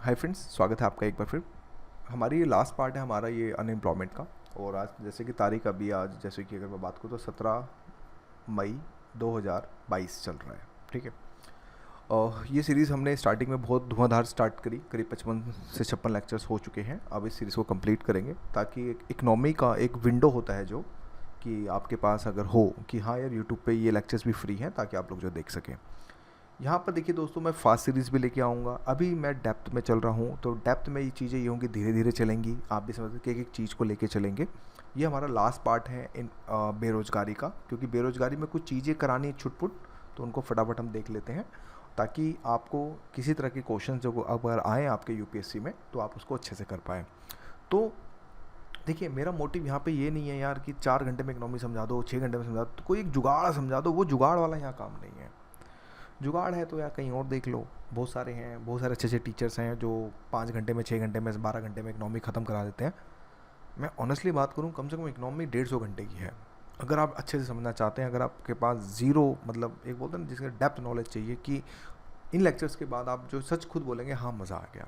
Hi friends, स्वागत है आपका एक बार फिर। हमारी ये लास्ट पार्ट है हमारा ये अनएम्प्लॉयमेंट का। और आज जैसे कि तारीख अभी आज जैसे कि अगर मैं बात करूँ तो 17 मई 2022 चल रहा है। ठीक है। और ये सीरीज़ हमने स्टार्टिंग में बहुत धुआंधार स्टार्ट करी, करीब 55 से 56 लेक्चर्स हो चुके हैं। अब इस सीरीज़ को कंप्लीट करेंगे ताकि एक इकनॉमी का एक विंडो होता है जो कि आपके पास अगर हो कि हाँ यार यूट्यूब पे ये लेक्चर्स भी फ्री हैं ताकि आप लोग जो देख सकें। यहाँ पर देखिए दोस्तों, मैं फास्ट सीरीज़ भी लेके आऊँगा। अभी मैं डेप्थ में चल रहा हूँ, तो डेप्थ में ये चीज़ें ये होंगी, धीरे धीरे चलेंगी। आप भी समझते कि एक एक चीज़ को लेके चलेंगे। ये हमारा लास्ट पार्ट है इन बेरोज़गारी का, क्योंकि बेरोज़गारी में कुछ चीज़ें करानी है छुटपुट, तो उनको फटाफट हम देख लेते हैं ताकि आपको किसी तरह के क्वेश्चन जो अगर आए आपके यूपीएससी में तो आप उसको अच्छे से कर पाएँ। तो देखिए, मेरा मोटिव यहाँ पे ये नहीं है यार कि 4 घंटे में इकनॉमी समझा दो, 6 घंटे में समझा दो, तो कोई एक जुगाड़ समझा दो। वो जुगाड़ वाला यहाँ काम नहीं है। जुगाड़ है तो यार कहीं और देख लो। बहुत सारे हैं, बहुत सारे अच्छे अच्छे टीचर्स हैं जो 5 घंटे में, 6 घंटे में, 12 घंटे में इकनॉमी ख़त्म करा देते हैं। मैं ऑनेस्टली बात करूँ, कम से कम इकनॉमी 150 घंटे की है। अगर आप अच्छे से समझना चाहते हैं, अगर आपके पास ज़ीरो मतलब एक बोलते हैं ना जिसका डेप्थ नॉलेज चाहिए कि इन लेक्चर्स के बाद आप जो सच खुद बोलेंगे हाँ मज़ा आ गया,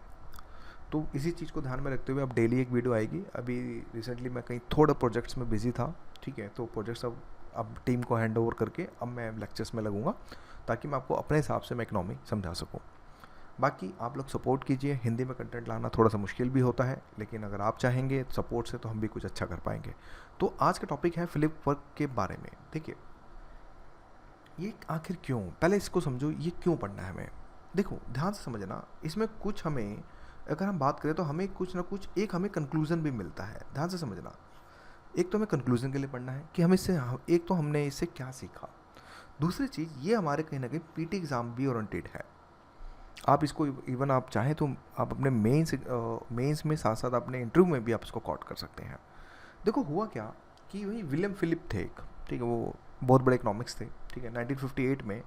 तो इसी चीज़ को ध्यान में रखते हुए अब डेली एक वीडियो आएगी। अभी रिसेंटली मैं कहीं थोड़ा प्रोजेक्ट्स में बिजी था, ठीक है, तो प्रोजेक्ट्स अब टीम को हैंड ओवर करके अब मैं लेक्चर्स में लगूंगा ताकि मैं आपको अपने हिसाब से मैं इकनॉमी समझा सकूं। बाकी आप लोग सपोर्ट कीजिए। हिंदी में कंटेंट लाना थोड़ा सा मुश्किल भी होता है, लेकिन अगर आप चाहेंगे सपोर्ट से तो हम भी कुछ अच्छा कर पाएंगे। तो आज का टॉपिक है फ्लिप वर्क के बारे में। देखिए, ये आखिर क्यों, पहले इसको समझो, ये क्यों पढ़ना है हमें। देखो ध्यान से समझना, इसमें कुछ हमें अगर हम बात करें तो हमें कुछ ना कुछ एक हमें कंक्लूजन भी मिलता है। ध्यान से समझना, एक तो हमें कंक्लूजन के लिए पढ़ना है कि हम इससे एक तो हमने इससे क्या सीखा। दूसरी चीज़, ये हमारे कहीं ना कहीं पीटी एग्ज़ाम भी ओरिएंटेड है। आप इसको इवन आप चाहें तो आप अपने मेंस में साथ साथ अपने इंटरव्यू में भी आप इसको कॉट कर सकते हैं। देखो हुआ क्या कि वही विलियम फिलिप थे एक, ठीक है, वो बहुत बड़े इकोनॉमिक्स थे, ठीक है, 1958 में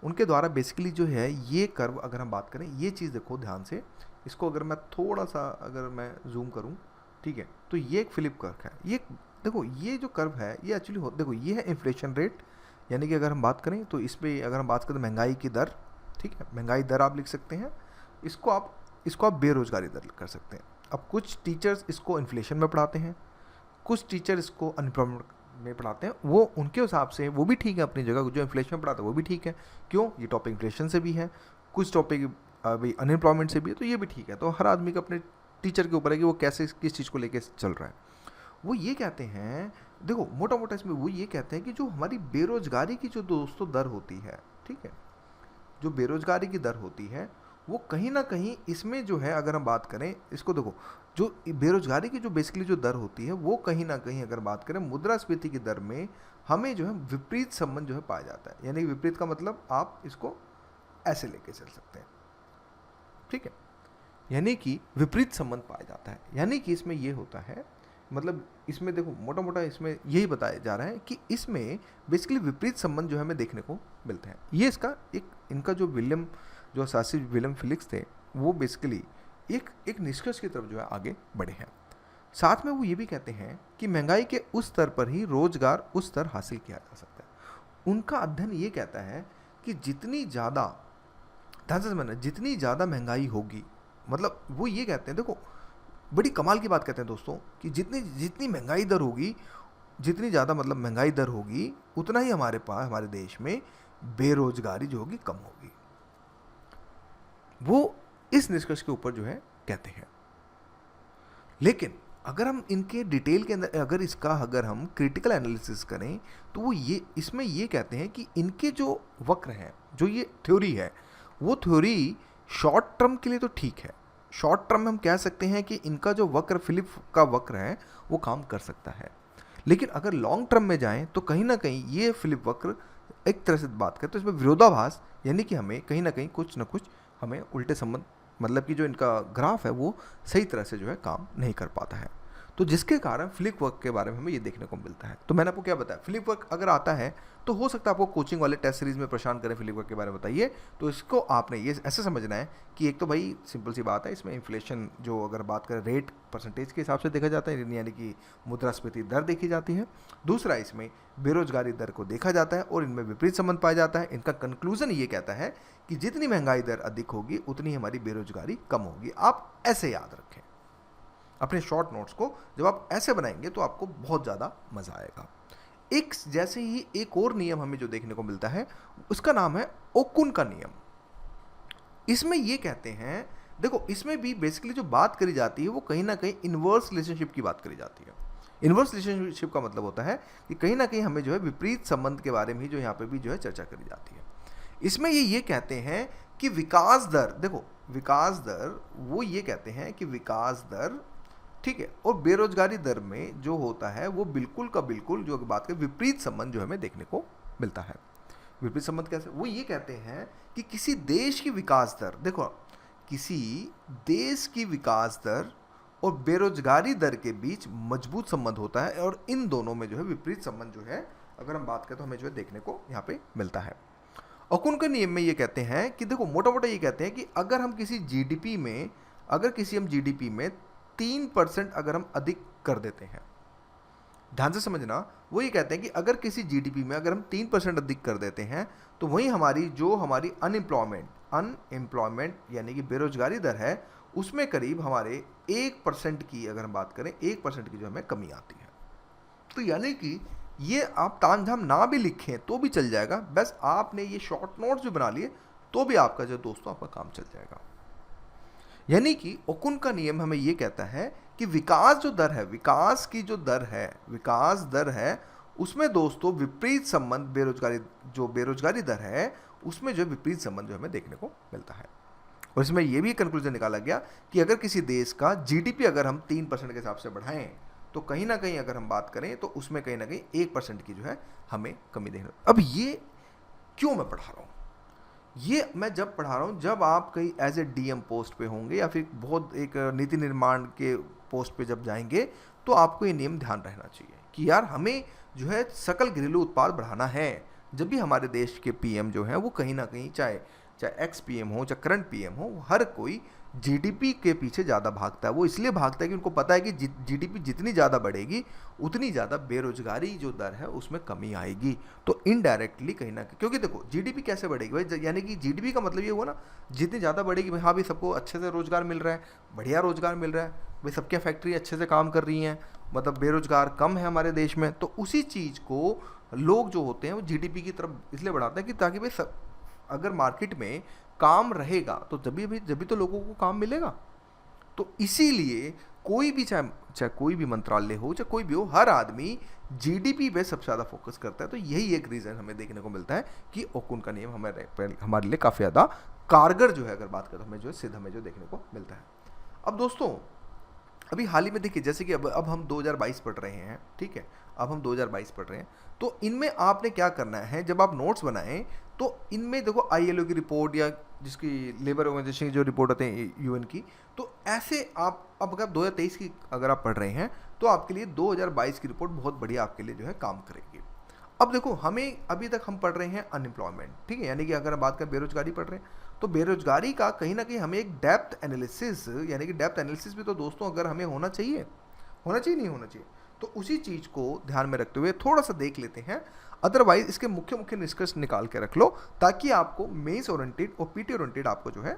उनके द्वारा बेसिकली जो है ये कर्व, अगर हम बात करें ये चीज़ देखो ध्यान से, इसको अगर मैं थोड़ा सा अगर मैं जूम करूँ, ठीक है, तो ये एक फिलिप कर्व है। ये देखो, ये जो कर्व है ये एक्चुअली देखो ये है इन्फ्लेशन रेट, यानी कि अगर हम बात करें तो इस पर अगर हम बात करें महंगाई की दर, ठीक है, महंगाई दर आप लिख सकते हैं। इसको आप बेरोजगारी दर कर सकते हैं। अब कुछ टीचर्स इसको इन्फ्लेशन में पढ़ाते हैं, कुछ टीचर इसको अनएम्प्लॉयमेंट में पढ़ाते हैं। वो उनके हिसाब से वो भी ठीक है अपनी जगह, जो इन्फ्लेशन में पढ़ाता है वो भी ठीक है। क्यों, ये टॉपिक इन्फ्लेशन से भी है, कुछ टॉपिक अभी अनएम्प्लॉयमेंट से भी है, तो ये भी ठीक है। तो हर आदमी का अपने टीचर के ऊपर है कि वो कैसे किस चीज़ को लेके चल रहा है। वो ये कहते हैं, देखो मोटा मोटा इसमें वो ये कहते हैं कि जो हमारी बेरोजगारी की जो दोस्तों दर होती है, ठीक है, जो बेरोजगारी की दर होती है वो कहीं ना कहीं इसमें जो है, अगर हम बात करें इसको, देखो जो बेरोजगारी की जो बेसिकली जो दर होती है वो कहीं ना कहीं अगर बात करें मुद्रास्फीति की दर में हमें जो है विपरीत संबंध जो है पाया जाता है। यानी विपरीत का मतलब आप इसको ऐसे लेके चल सकते हैं, ठीक है, यानी कि विपरीत संबंध पाया जाता है। यानी कि इसमें ये होता है, मतलब इसमें देखो मोटा मोटा इसमें यही बताया जा रहा है कि इसमें बेसिकली विपरीत संबंध जो है हमें देखने को मिलते हैं। ये इसका एक इनका जो शास्त्री विलियम फिलिप्स थे वो बेसिकली एक निष्कर्ष की तरफ जो है आगे बढ़े हैं। साथ में वो ये भी कहते हैं कि महंगाई के उस स्तर पर ही रोजगार उस स्तर हासिल किया जा सकता है। उनका अध्ययन ये कहता है कि जितनी ज़्यादा, ध्यान से समझना, जितनी ज़्यादा महंगाई होगी, मतलब वो ये कहते हैं, देखो बड़ी कमाल की बात कहते हैं दोस्तों, कि जितनी जितनी महंगाई दर होगी, जितनी ज़्यादा मतलब महंगाई दर होगी, उतना ही हमारे पास हमारे देश में बेरोजगारी जो होगी कम होगी। वो इस निष्कर्ष के ऊपर जो है कहते हैं। लेकिन अगर हम इनके डिटेल के अंदर अगर हम क्रिटिकल एनालिसिस करें तो वो ये इसमें ये कहते हैं कि इनके जो वक्र हैं, जो ये थ्योरी है, वो थ्योरी शॉर्ट टर्म के लिए तो ठीक है। शॉर्ट टर्म में हम कह सकते हैं कि इनका जो वक्र, फिलिप का वक्र है, वो काम कर सकता है। लेकिन अगर लॉन्ग टर्म में जाएं तो कहीं ना कहीं ये फिलिप वक्र एक तरह से बात करें तो इसमें विरोधाभास, यानी कि हमें कहीं ना कहीं कुछ ना कुछ हमें उल्टे संबंध, मतलब कि जो इनका ग्राफ है वो सही तरह से जो है काम नहीं कर पाता है। तो जिसके कारण फ्लिप वर्क के बारे में हमें ये देखने को मिलता है। तो मैंने आपको क्या बताया, फ्लिप वर्क अगर आता है तो हो सकता है आपको कोचिंग वाले टेस्ट सीरीज में परेशान करें फ्लिप वर्क के बारे में बताइए। तो इसको आपने ये ऐसे समझना है कि एक तो भाई सिंपल सी बात है, इसमें इन्फ्लेशन जो अगर बात करें रेट परसेंटेज के हिसाब से देखा जाता है, यानी कि मुद्रास्फीति दर देखी जाती है। दूसरा, इसमें बेरोजगारी दर को देखा जाता है और इनमें विपरीत संबंध पाया जाता है। इनका कंक्लूजन ये कहता है कि जितनी महंगाई दर अधिक होगी उतनी हमारी बेरोजगारी कम होगी। आप ऐसे याद रखें अपने शॉर्ट नोट्स को, जब आप ऐसे बनाएंगे तो आपको बहुत ज़्यादा मज़ा आएगा। एक जैसे ही एक और नियम हमें जो देखने को मिलता है उसका नाम है ओकुन का नियम। इसमें ये कहते हैं, देखो इसमें भी बेसिकली जो बात करी जाती है वो कहीं ना कहीं इन्वर्स रिलेशनशिप की बात करी जाती है। इन्वर्स रिलेशनशिप का मतलब होता है कि कहीं ना कहीं हमें जो है विपरीत संबंध के बारे में ही जो यहाँ पे भी जो है चर्चा करी जाती है। इसमें ये कहते हैं कि विकास दर, देखो विकास दर, वो ये कहते हैं कि विकास दर, ठीक है, और बेरोजगारी दर में जो होता है वो बिल्कुल का बिल्कुल जो बात के विपरीत संबंध जो हमें देखने को मिलता है। विपरीत संबंध कैसे, वो ये कहते हैं कि किसी देश की विकास दर, देखो किसी देश की विकास दर और बेरोजगारी दर के बीच मजबूत संबंध होता है, और इन दोनों में जो है विपरीत संबंध जो है अगर हम बात करें तो हमें जो है देखने को यहाँ पे मिलता है। ओकुन के नियम में ये कहते हैं कि देखो मोटा मोटा ये कहते हैं कि अगर हम किसी जीडीपी में, अगर किसी हम जीडीपी में 3% अगर हम अधिक कर देते हैं, ध्यान से समझना, वो ये कहते हैं कि अगर किसी जीडीपी में अगर हम 3% अधिक कर देते हैं तो वही हमारी अनएम्प्लॉयमेंट यानी कि बेरोजगारी दर है उसमें करीब हमारे 1% की, अगर हम बात करें 1% की जो हमें कमी आती है। तो यानी कि ये आप तामझाम ना भी लिखें तो भी चल जाएगा, बस आपने ये शॉर्ट नोट्स जो बना लिए तो भी आपका जो दोस्तों आपका काम चल जाएगा। यानी कि ओकुन का नियम हमें ये कहता है कि विकास जो दर है, विकास की जो दर है, विकास दर है उसमें दोस्तों विपरीत संबंध, बेरोजगारी दर है उसमें जो विपरीत संबंध जो हमें देखने को मिलता है। और इसमें यह भी कंक्लूजन निकाला गया कि अगर किसी देश का जीडीपी अगर हम 3% के हिसाब से बढ़ाएं तो कहीं ना कहीं अगर हम बात करें तो उसमें कहीं ना कहीं 1% की जो है हमें कमी देखने। अब ये क्यों मैं पढ़ा रहा हूँ, ये मैं जब पढ़ा रहा हूँ जब आप कहीं एज ए डीएम पोस्ट पे होंगे या फिर बहुत एक नीति निर्माण के पोस्ट पे जब जाएंगे तो आपको ये नियम ध्यान रहना चाहिए कि यार हमें जो है सकल घरेलू उत्पाद बढ़ाना है। जब भी हमारे देश के पीएम जो हैं वो कहीं ना कहीं चाहे एक्स पीएम हो चाहे करंट पीएम हो, हर कोई जीडीपी के पीछे ज़्यादा भागता है। वो इसलिए भागता है कि उनको पता है कि जीडीपी जितनी ज़्यादा बढ़ेगी उतनी ज़्यादा बेरोजगारी जो दर है उसमें कमी आएगी। तो इनडायरेक्टली कहीं ना कहीं, क्योंकि देखो जीडीपी कैसे बढ़ेगी भाई, यानी कि जीडीपी का मतलब ये हुआ ना जितनी ज़्यादा बढ़ेगी भाई, हाँ भाई सबको अच्छे से रोजगार मिल रहा है, बढ़िया रोजगार मिल रहा है भाई, सबकी फैक्ट्री अच्छे से काम कर रही हैं, मतलब बेरोजगार कम है हमारे देश में। तो उसी चीज़ को लोग जो होते हैं वो जीडीपी की तरफ इसलिए बढ़ाते हैं कि ताकि भाई अगर मार्केट में काम रहेगा तो जब भी तो लोगों को काम मिलेगा। तो इसीलिए कोई भी चाहे कोई भी मंत्रालय हो चाहे कोई भी हो, हर आदमी जीडीपी पे सबसे ज़्यादा फोकस करता है। तो यही एक रीज़न हमें देखने को मिलता है कि ओकुन का नियम हमारे लिए काफ़ी ज़्यादा कारगर जो है अगर बात करें तो हमें जो है सिद्ध हमें जो देखने को मिलता है। अब दोस्तों अभी हाल ही में देखिए जैसे कि अब हम 2022 पढ़ रहे हैं, ठीक है, अब हम 2022 पढ़ रहे हैं, तो इनमें आपने क्या करना है, जब आप नोट्स बनाएं तो इनमें देखो आईएलओ की रिपोर्ट या जिसकी लेबर ऑर्गेनाइजेशन की जो रिपोर्ट आते हैं यूएन की, तो ऐसे आप अब अगर 2023 की अगर आप पढ़ रहे हैं तो आपके लिए 2022 की रिपोर्ट बहुत बढ़िया आपके लिए जो है काम करेगी। अब देखो हमें अभी तक हम पढ़ रहे हैं अनएम्प्लॉयमेंट, ठीक है, यानी कि अगर हम बात करें बेरोजगारी पढ़ रहे हैं तो बेरोजगारी का कहीं ना कहीं हमें एक डेप्थ एनालिसिस, यानी कि डेप्थ एनालिसिस भी तो दोस्तों अगर हमें होना चाहिए नहीं होना चाहिए, तो उसी चीज़ को ध्यान में रखते हुए थोड़ा सा देख लेते हैं। अदरवाइज इसके मुख्य निष्कर्ष निकाल के रख लो ताकि आपको मेंस ओरिएंटेड और पीटी ओरिएंटेड आपको जो है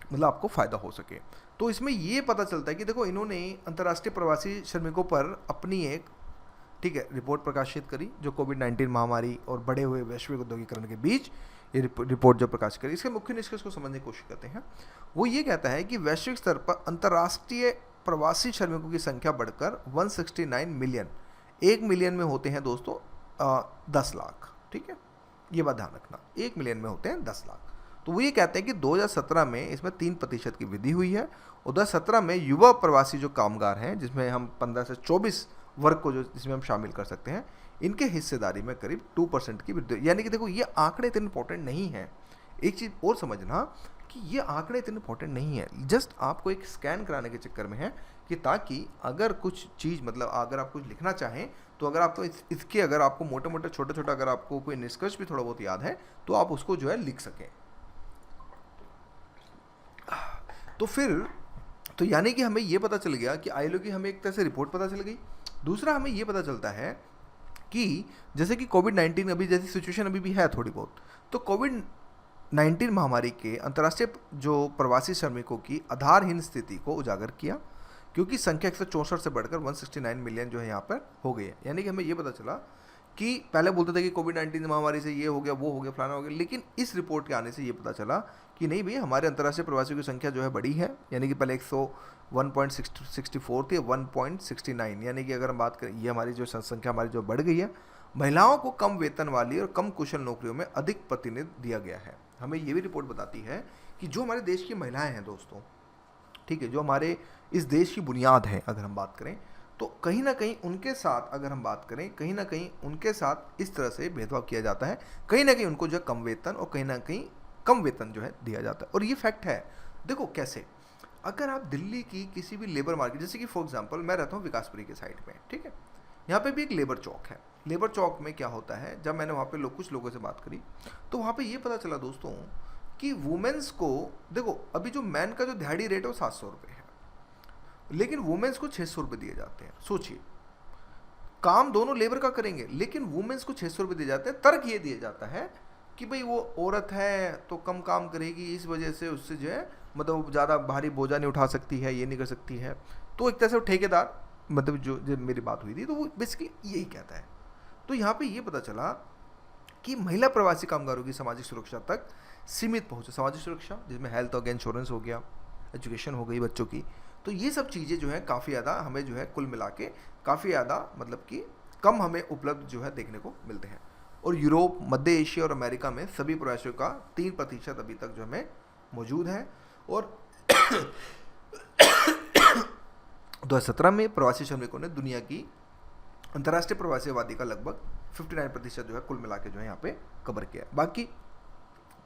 मतलब आपको फ़ायदा हो सके। तो इसमें ये पता चलता है कि देखो इन्होंने अंतर्राष्ट्रीय प्रवासी श्रमिकों पर अपनी एक, ठीक है, रिपोर्ट प्रकाशित करी जो कोविड-19 महामारी और बढ़े हुए वैश्विक औद्योगिकरण के बीच ये रिपोर्ट जो प्रकाशित करी। इसके मुख्य निष्कर्ष को समझने की कोशिश करते हैं। वो ये कहता है कि वैश्विक स्तर पर अंतर्राष्ट्रीय प्रवासी श्रमिकों की संख्या बढ़कर 169 मिलियन, 1 मिलियन में होते हैं दोस्तों 10 लाख, ठीक है, ये बात ध्यान रखना, 1 मिलियन में होते हैं 10 लाख। तो वो ये कहते हैं कि 2017 में इसमें 3% की वृद्धि हुई है और 2017 में युवा प्रवासी जो कामगार हैं जिसमें हम 15 से 24 वर्ग को जो जिसमें हम शामिल कर सकते हैं, इनके हिस्सेदारी में करीब 2% की वृद्धि। यानी कि देखो ये आंकड़े इतने इंपॉर्टेंट नहीं हैं। एक चीज़ और समझना कि ये आंकड़े इतने इंपॉर्टेंट नहीं है, जस्ट आपको एक स्कैन कराने के चक्कर में है कि ताकि अगर कुछ चीज़ मतलब अगर आप कुछ लिखना चाहें तो अगर आपको इसके अगर आपको मोटे मोटे छोटे छोटे अगर आपको कोई निष्कर्ष भी थोड़ा बहुत याद है तो आप उसको जो है लिख सकें। तो फिर तो यानी कि हमें ये पता चल गया कि आईएलओ की हमें एक तरह से रिपोर्ट पता चल गई। दूसरा हमें ये पता चलता है कि जैसे कि कोविड-19 अभी जैसी सिचुएशन अभी भी है थोड़ी बहुत, तो कोविड-19 महामारी के अंतर्राष्ट्रीय जो प्रवासी श्रमिकों की आधारहीन स्थिति को उजागर किया, क्योंकि संख्या 164 से बढ़कर 169 मिलियन जो है यहाँ पर हो गई है। यानी कि हमें ये पता चला कि पहले बोलते थे कि कोविड-19 महामारी से ये हो गया वो हो गया फलाना हो गया, लेकिन इस रिपोर्ट के आने से ये पता चला कि नहीं भैया हमारे अंतर्राष्ट्रीय प्रवासियों की संख्या जो है बढ़ी है। यानी कि पहले 101.64 थी 1.69, यानी कि अगर हम बात करें ये हमारी जो संख्या हमारी जो बढ़ गई है। महिलाओं को कम वेतन वाली और कम कुशल नौकरियों में अधिक प्रतिनिधित्व दिया गया है। हमें ये भी रिपोर्ट बताती है कि जो हमारे देश की महिलाएं हैं दोस्तों, ठीक है, जो हमारे इस देश की बुनियाद है, अगर हम बात करें तो कहीं ना कहीं उनके साथ अगर हम बात करें कहीं ना कहीं उनके साथ इस तरह से भेदभाव किया जाता है, कहीं ना कहीं उनको जो है कम वेतन और कहीं ना कहीं कम वेतन जो है दिया जाता है। और ये फैक्ट है। देखो कैसे, अगर आप दिल्ली की किसी भी लेबर मार्केट, जैसे कि फॉर एग्जांपल मैं रहता हूँ विकासपुरी के साइड में, ठीक है, यहाँ पे भी एक लेबर चौक है। लेबर चौक में क्या होता है, जब मैंने वहाँ पे कुछ लोगों से बात करी तो वहाँ पे ये पता चला दोस्तों कि वुमेन्स को, देखो अभी जो मैन का जो दिहाड़ी रेट है वो 700 रुपये है, लेकिन वुमेन्स को 600 रुपये दिए जाते हैं। सोचिए, काम दोनों लेबर का करेंगे लेकिन वुमेन्स को 600 रुपये दिए जाते हैं। तर्क ये दिया जाता है कि भाई वो औरत है तो कम काम करेगी, इस वजह से उससे जो है मतलब ज़्यादा भारी बोझा नहीं उठा सकती है, ये नहीं कर सकती है। तो एक तरह से वो ठेकेदार, मतलब जो मेरी बात हुई थी तो वो बेसिकली यही कहता है। तो यहाँ पे ये पता चला कि महिला प्रवासी कामगारों की सामाजिक सुरक्षा तक सीमित पहुँच है। सामाजिक सुरक्षा जिसमें हेल्थ और इंश्योरेंस हो गया, एजुकेशन हो गई बच्चों की, तो ये सब चीज़ें जो है काफ़ी ज़्यादा हमें जो है कुल मिला के काफ़ी ज़्यादा मतलब कि कम हमें उपलब्ध जो है देखने को मिलते हैं। और यूरोप, मध्य एशिया और अमेरिका में सभी प्रवासियों का 3% अभी तक जो हमें मौजूद है। और 2017 में प्रवासी श्रमिकों ने दुनिया की अंतर्राष्ट्रीय प्रवासी आबादी का लगभग 59% जो है कुल मिला के जो है यहाँ पे कवर किया। बाकी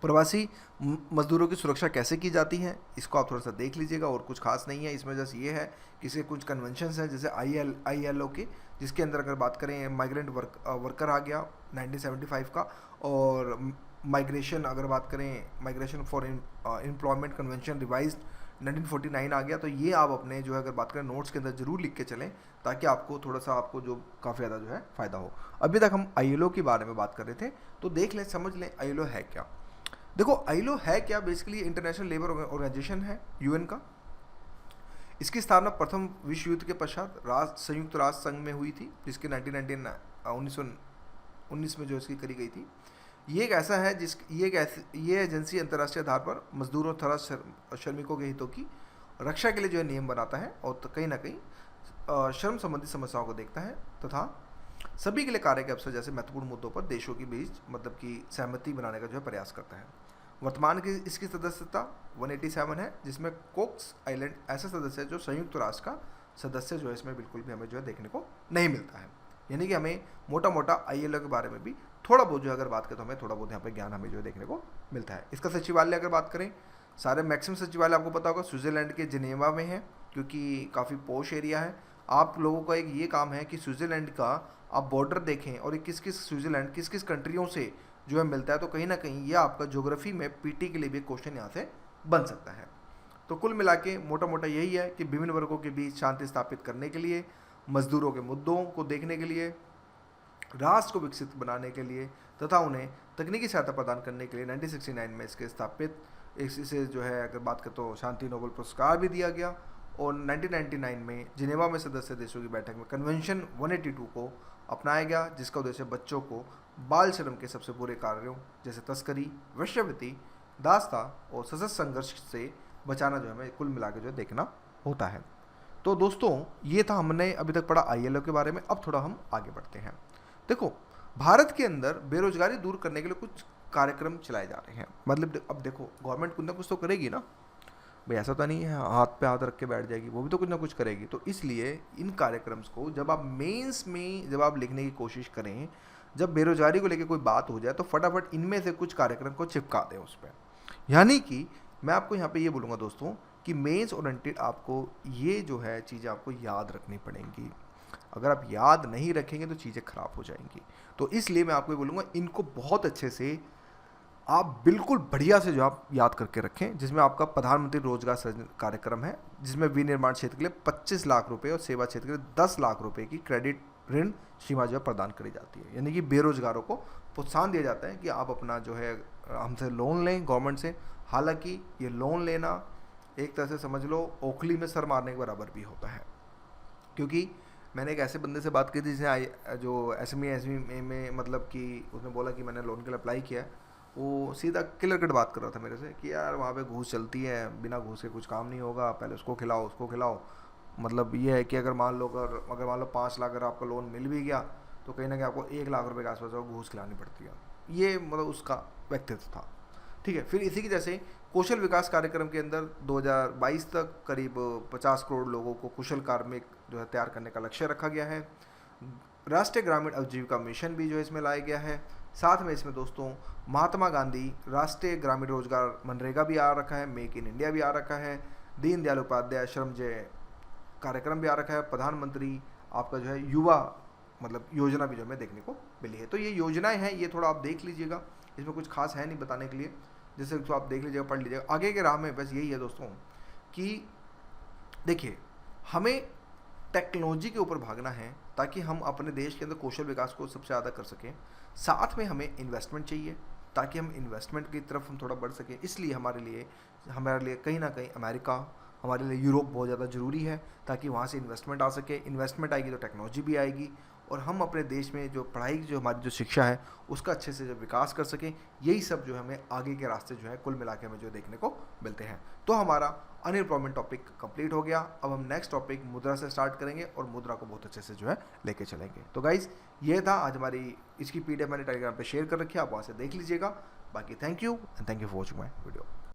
प्रवासी मजदूरों की सुरक्षा कैसे की जाती है इसको आप थोड़ा सा देख लीजिएगा, और कुछ खास नहीं है इसमें। जैसे ये है कि इसके कुछ कन्वेंशंस हैं, जैसे ILO के, जिसके अंदर अगर बात करें माइग्रेंट वर्कर आ गया 1975 का, और माइग्रेशन अगर बात करें migration for employment convention revised 1949 आ गया। तो ये आप अपने जो है अगर बात करें नोट्स के अंदर जरूर लिख के चलें, ताकि आपको थोड़ा सा आपको जो काफ़ी ज़्यादा जो है फ़ायदा हो। अभी तक हम ILO के बारे में बात कर रहे थे, तो देख लें, समझ लें ILO है क्या। देखो ILO है क्या, बेसिकली इंटरनेशनल लेबर ऑर्गेनाइजेशन है UN का। इसकी स्थापना प्रथम विश्व युद्ध के पश्चात संयुक्त राष्ट्र संघ में हुई थी, जिसके 1919 में जो इसकी करी गई थी। ये एक ऐसा है ये एजेंसी अंतर्राष्ट्रीय आधार पर मजदूरों तथा श्रमिकों के हितों की रक्षा के लिए जो है नियम बनाता है, और कहीं ना कहीं श्रम संबंधी समस्याओं को देखता है, तथा सभी के लिए कार्य के अवसर जैसे महत्वपूर्ण मुद्दों पर देशों के बीच मतलब कि सहमति बनाने का जो है प्रयास करता है। वर्तमान की इसकी सदस्यता 187 है, जिसमें कोक्स आइलैंड ऐसा सदस्य है जो संयुक्त राष्ट्र का सदस्य जो है इसमें बिल्कुल भी हमें जो है देखने को नहीं मिलता है। यानी कि हमें मोटा मोटा ILO के बारे में भी थोड़ा बहुत जो अगर बात करें तो हमें थोड़ा बहुत यहाँ पे ज्ञान हमें जो है देखने को मिलता है। इसका सचिवालय अगर बात करें, सारे मैक्सिमम सचिवालय आपको पता होगा स्विट्ज़रलैंड के जिनेवा में है, क्योंकि काफ़ी पोश एरिया है। आप लोगों का एक ये काम है कि स्विट्ज़रलैंड का आप बॉर्डर देखें और किस किस कंट्रियों से जो है मिलता है, तो कहीं ना कहीं ये आपका ज्योग्राफी में PT के लिए भी क्वेश्चन यहाँ से बन सकता है। तो कुल मिला के मोटा मोटा यही है कि विभिन्न वर्गों के बीच शांति स्थापित करने के लिए, मजदूरों के मुद्दों को देखने के लिए, राष्ट्र को विकसित बनाने के लिए तथा उन्हें तकनीकी सहायता प्रदान करने के लिए 1969 में इसके स्थापित इसे जो है अगर बात करें तो शांति नोबेल पुरस्कार भी दिया गया। और 1999 में जिनेवा में सदस्य देशों की बैठक में कन्वेंशन 182 को अपनाया गया, जिसका उद्देश्य बच्चों को बाल श्रम के सबसे बुरे कार्यों जैसे तस्करी, वेश्यावृत्ति, दास्ता और सशस्त्र संघर्ष से बचाना जो हमें कुल मिला के जो देखना होता है। तो दोस्तों ये था हमने अभी तक पढ़ा ILO के बारे में। अब थोड़ा हम आगे बढ़ते हैं। देखो भारत के अंदर बेरोजगारी दूर करने के लिए कुछ कार्यक्रम चलाए जा रहे हैं। मतलब अब देखो गवर्नमेंट कुछ ना कुछ तो करेगी ना भाई, ऐसा तो नहीं है हाथ पे हाथ रख के बैठ जाएगी, वो भी तो कुछ ना कुछ करेगी। तो इसलिए इन कार्यक्रम्स को जब आप मेंस में जब आप लिखने की कोशिश करें, जब बेरोजगारी को लेकर कोई बात हो जाए, तो फटाफट इनमें से कुछ कार्यक्रम को चिपका दें उस पर। यानी कि मैं आपको यहाँ पे ये बोलूँगा दोस्तों कि मेंस ओरिएंटेड आपको ये जो है चीज़ें आपको याद रखनी पड़ेंगी। अगर आप याद नहीं रखेंगे तो चीज़ें ख़राब हो जाएंगी। तो इसलिए मैं आपको ये बोलूँगा इनको बहुत अच्छे से आप बिल्कुल बढ़िया से जो आप याद करके रखें, जिसमें आपका प्रधानमंत्री रोजगार सृजन कार्यक्रम है, जिसमें विनिर्माण क्षेत्र के लिए 25 लाख रुपए और सेवा क्षेत्र के लिए 10 लाख रुपए की क्रेडिट ऋण सीमा जो है प्रदान करी जाती है। यानी कि बेरोजगारों को प्रोत्साहन दिया जाता है कि आप अपना जो है हमसे लोन लें गवर्नमेंट से। हालांकि ये लोन लेना एक तरह से समझ लो ओखली में सर मारने के बराबर भी होता है, क्योंकि मैंने एक ऐसे बंदे से बात की थी जिसने जो एसएमई में मतलब कि उसने बोला कि मैंने लोन के लिए अप्लाई किया है। वो सीधा क्लियर कट बात कर रहा था मेरे से कि यार वहाँ पे घूस चलती है, बिना घूस के कुछ काम नहीं होगा, पहले उसको खिलाओ उसको खिलाओ। मतलब ये है कि अगर मान लो 5 लाख अगर आपका लोन मिल भी गया तो कहीं ना कहीं आपको 1 लाख रुपए के आसपास घूस खिलानी पड़ती है। ये मतलब उसका व्यक्तित्व था। ठीक है, फिर इसी की जैसे कौशल विकास कार्यक्रम के अंदर 2022 तक करीब 50 करोड़ लोगों को कुशल कार्मिक जो है तैयार करने का लक्ष्य रखा गया है। राष्ट्रीय ग्रामीण आजीविका मिशन भी जो है इसमें लाया गया है। साथ में इसमें दोस्तों महात्मा गांधी राष्ट्रीय ग्रामीण रोजगार मनरेगा भी आ रखा है, मेक इन इंडिया भी आ रखा है, दीनदयाल उपाध्याय श्रमजय कार्यक्रम भी आ रखा है, प्रधानमंत्री आपका जो है युवा मतलब योजना भी जो हमें देखने को मिली है। तो ये योजनाएं हैं, ये थोड़ा आप देख लीजिएगा, इसमें कुछ खास है नहीं बताने के लिए, जैसे तो आप देख लीजिएगा पढ़ लीजिएगा। आगे के राह में बस यही है दोस्तों कि देखिए हमें टेक्नोलॉजी के ऊपर भागना है ताकि हम अपने देश के अंदर कौशल विकास को सबसे ज़्यादा कर सकें। साथ में हमें इन्वेस्टमेंट चाहिए ताकि हम इन्वेस्टमेंट की तरफ हम थोड़ा बढ़ सकें। इसलिए हमारे लिए कहीं ना कहीं अमेरिका, हमारे लिए यूरोप बहुत ज़्यादा ज़रूरी है ताकि वहाँ से इन्वेस्टमेंट आ सके। इन्वेस्टमेंट आएगी तो टेक्नोलॉजी भी आएगी और हम अपने देश में जो पढ़ाई जो हमारी जो शिक्षा है उसका अच्छे से जो विकास कर सकें। यही सब जो हमें आगे के रास्ते जो है कुल मिला के हमें जो देखने को मिलते हैं। तो हमारा अनएम्प्लॉयमेंट टॉपिक कंप्लीट हो गया। अब हम नेक्स्ट टॉपिक मुद्रा से स्टार्ट करेंगे और मुद्रा को बहुत अच्छे से जो है लेके चलेंगे। तो गाइज ये था आज हमारी इसकी पीडीएफ मैंने टेलीग्राम पे शेयर कर रखी है, आप वहाँ से देख लीजिएगा। बाकी thank you and thank you for watching my video.